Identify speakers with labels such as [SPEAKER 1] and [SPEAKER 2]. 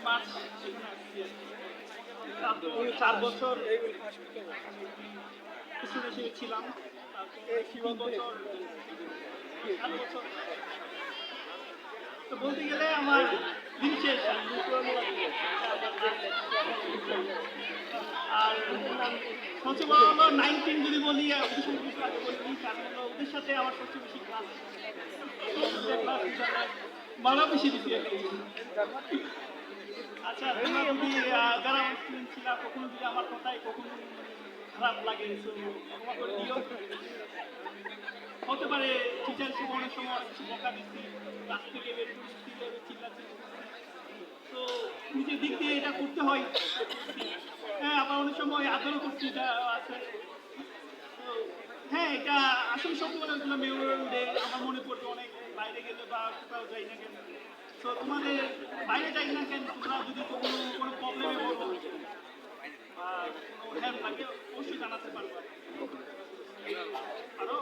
[SPEAKER 1] March 4 বছর student হিসেবে ছিলাম। তারপর 7 বছর তো বলতে গেলে আমার দিন শেষ। আর সবচেয়ে বড় হলো 19 যদি বলি, কারণ হলো ওদের সাথে আমার সবচেয়ে বেশি ক্লাস বারো বেশি দিচ্ছি। আচ্ছা, তোমরা যদি যারা আমার স্টুডেন্ট ছিল, কখনো যদি আমার কথায় কখনো খারাপ লাগে ক্ষমা করে দিও। হতে পারে টিচার হিসেবে অনেক সময় অনেক কিছু বকা দিচ্ছি, ক্লাস থেকে বের করে চিল্লাচ্ছি। তো নিজের দিক দিয়ে এটা করতে হয়। হ্যাঁ, আবার অনেক সময় আদরও করছি, এটা আছে। তো হ্যাঁ, এটা আসলে সত্যি কথা বলছিলাম, মেমোরিয়াল ডে আমার মনে পড়বে অনেক। বাইরে গেলে বা কোথাও যাই না কেন, তো তোমাদের বাইরে যাই না কেন, তোমরা যদি কোনো প্রবলেমে বলো বা কোনো হেল্প লাগে অবশ্যই জানাতে পারবো। আরো